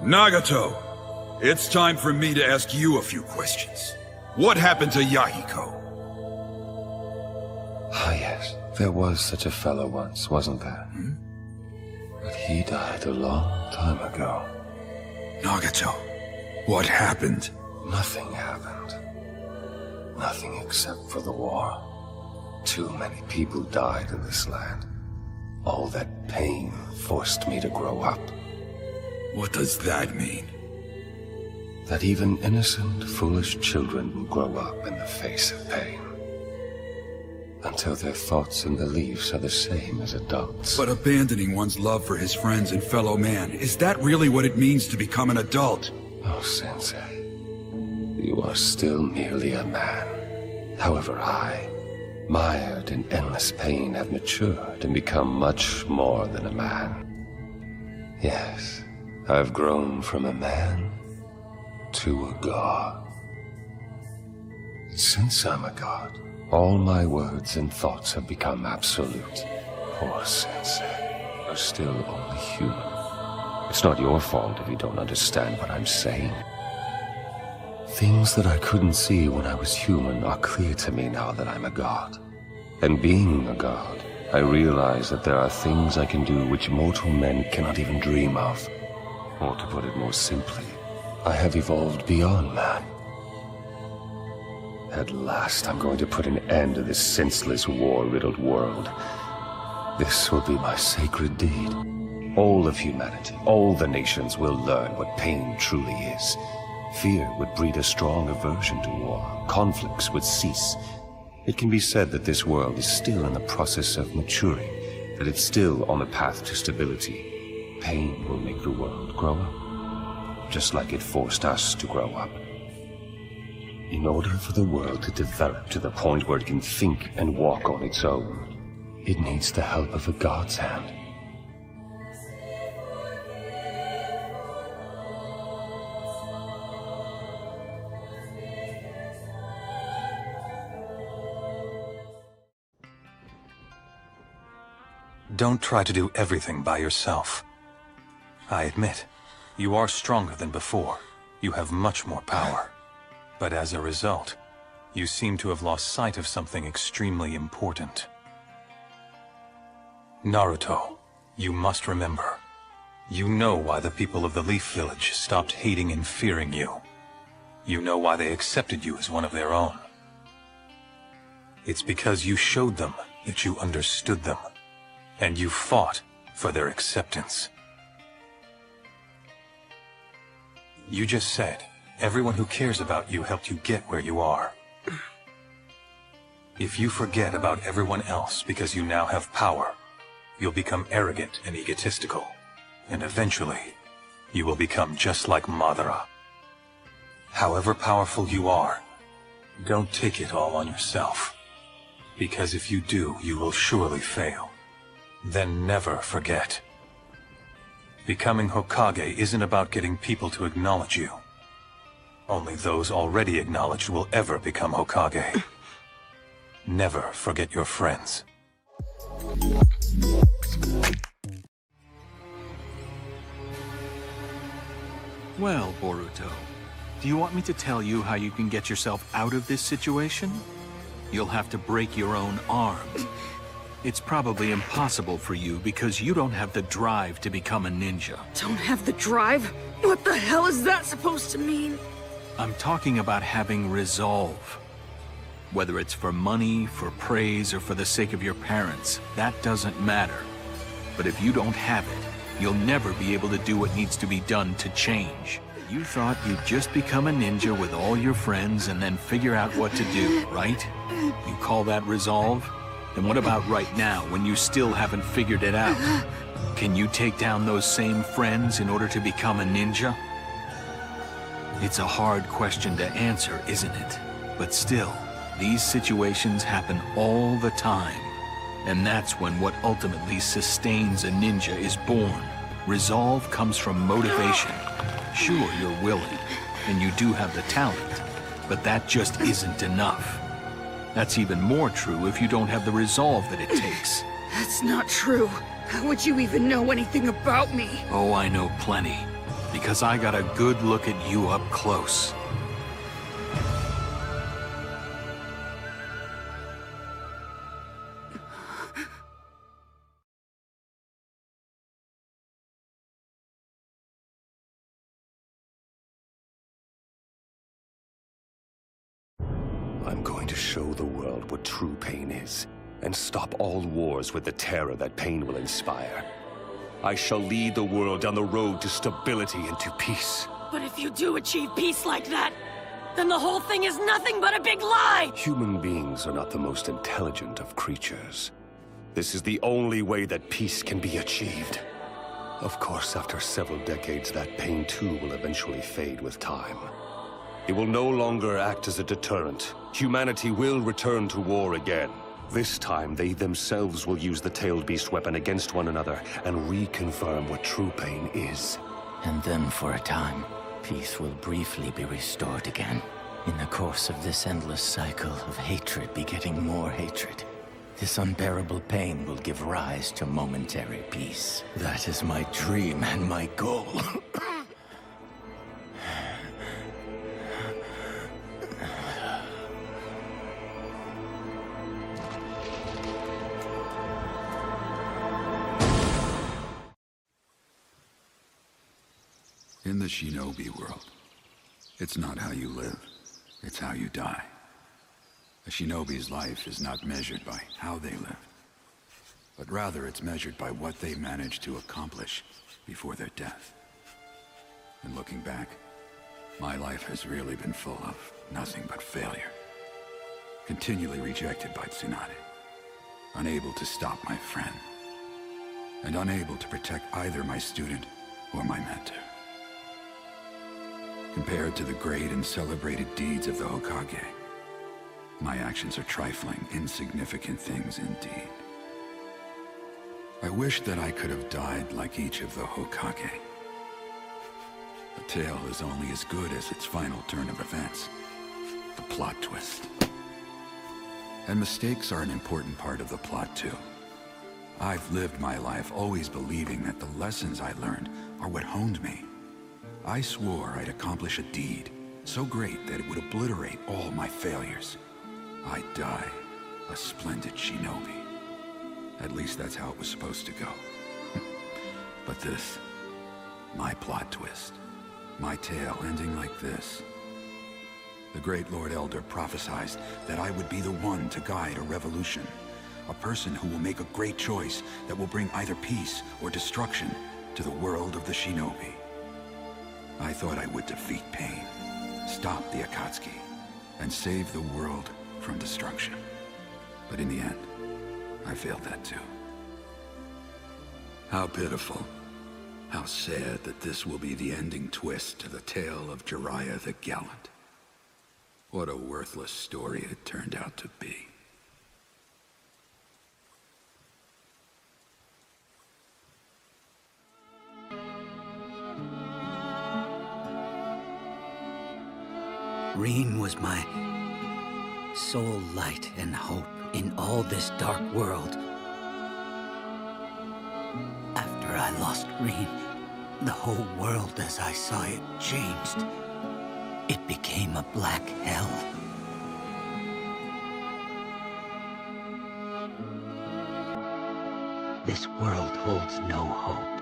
Nagato, it's time for me to ask you a few questions. What happened to Yahiko? Ah, yes. There was such a fellow once, wasn't there? But he died a long time ago. Nagato, what happened? Nothing happened. Nothing except for the war. Too many people died in this land. All that pain forced me to grow up. What does that mean? That even innocent, foolish children will grow up in the face of pain. Until their thoughts and beliefs are the same as adults. But abandoning one's love for his friends and fellow man, is that really what it means to become an adult? Oh, Sensei. You are still merely a man. However, I, mired in endless pain, have matured and become much more than a man. Yes, I've grown from a man to a god. Since I'm a god, all my words and thoughts have become absolute. Poor Sensei, you're still only human. It's not your fault if you don't understand what I'm saying. Things that I couldn't see when I was human are clear to me now that I'm a god. And being a god, I realize that there are things I can do which mortal men cannot even dream of. Or to put it more simply, I have evolved beyond man. At last, I'm going to put an end to this senseless, war-riddled world. This will be my sacred deed. All of humanity, all the nations will learn what pain truly is. Fear would breed a strong aversion to war. Conflicts would cease. It can be said that this world is still in the process of maturing, that it's still on the path to stability. Pain will make the world grow up, just like it forced us to grow up. In order for the world to develop to the point where it can think and walk on its own, it needs the help of a god's hand. Don't try to do everything by yourself. I admit, you are stronger than before. You have much more power. But as a result, you seem to have lost sight of something extremely important. Naruto, you must remember. You know why the people of the Leaf Village stopped hating and fearing you. You know why they accepted you as one of their own. It's because you showed them that you understood them. And you fought for their acceptance. You just said, everyone who cares about you helped you get where you are. If you forget about everyone else because you now have power, you'll become arrogant and egotistical. And eventually, you will become just like Madara. However powerful you are, don't take it all on yourself. Because if you do, you will surely fail. Then never forget. Becoming Hokage isn't about getting people to acknowledge you. Only those already acknowledged will ever become Hokage. Never forget your friends. Well, Boruto, do you want me to tell you how you can get yourself out of this situation? You'll have to break your own arm. It's probably impossible for you because you don't have the drive to become a ninja. Don't have the drive? What the hell is that supposed to mean? I'm talking about having resolve. Whether it's for money, for praise, or for the sake of your parents, that doesn't matter. But if you don't have it, you'll never be able to do what needs to be done to change. You thought you'd just become a ninja with all your friends and then figure out what to do, right? You call that resolve? And what about right now, when you still haven't figured it out? Can you take down those same friends in order to become a ninja? It's a hard question to answer, isn't it? But still, these situations happen all the time. And that's when what ultimately sustains a ninja is born. Resolve comes from motivation. Sure, you're willing, and you do have the talent, but that just isn't enough. That's even more true if you don't have the resolve that it takes. That's not true. How would you even know anything about me? Oh, I know plenty. Because I got a good look at you up close. I'm going to show the world what true pain is, and stop all wars with the terror that pain will inspire. I shall lead the world down the road to stability and to peace. But if you do achieve peace like that, then the whole thing is nothing but a big lie! Human beings are not the most intelligent of creatures. This is the only way that peace can be achieved. Of course, after several decades, that pain too will eventually fade with time. It will no longer act as a deterrent. Humanity will return to war again. This time, they themselves will use the tailed beast weapon against one another and reconfirm what true pain is. And then for a time, peace will briefly be restored again. In the course of this endless cycle of hatred begetting more hatred, this unbearable pain will give rise to momentary peace. That is my dream and my goal. In the shinobi world, it's not how you live, it's how you die. A shinobi's life is not measured by how they live, but rather it's measured by what they managed to accomplish before their death. And looking back, my life has really been full of nothing but failure. Continually rejected by Tsunade, unable to stop my friend, and unable to protect either my student or my mentor. Compared to the great and celebrated deeds of the Hokage, my actions are trifling, insignificant things indeed. I wish that I could have died like each of the Hokage. A tale is only as good as its final turn of events, the plot twist. And mistakes are an important part of the plot too. I've lived my life always believing that the lessons I learned are what honed me. I swore I'd accomplish a deed so great that it would obliterate all my failures. I'd die a splendid shinobi. At least that's how it was supposed to go. But this, my plot twist, my tale ending like this. The great Lord Elder prophesied that I would be the one to guide a revolution. A person who will make a great choice that will bring either peace or destruction to the world of the shinobi. I thought I would defeat pain, stop the Akatsuki, and save the world from destruction. But in the end, I failed that too. How pitiful. How sad that this will be the ending twist to the tale of Jiraiya the Gallant. What a worthless story it turned out to be. Rin was my sole light and hope in all this dark world. After I lost Rin, the whole world as I saw it changed. It became a black hell. This world holds no hope.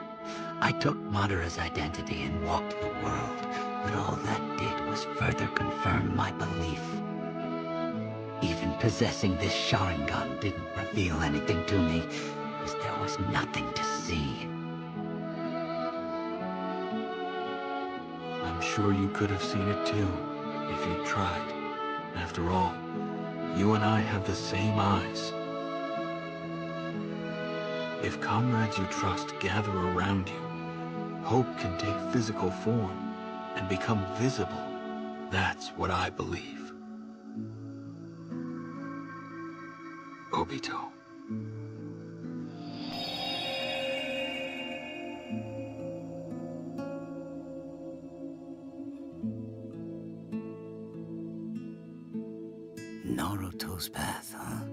I took Madara's identity and walked the world, but all that did was further confirm my belief. Even possessing this Sharingan didn't reveal anything to me, as there was nothing to see. I'm sure you could have seen it too, if you tried. After all, you and I have the same eyes. If comrades you trust gather around you, hope can take physical form and become visible. That's what I believe. Obito. Naruto's path, huh?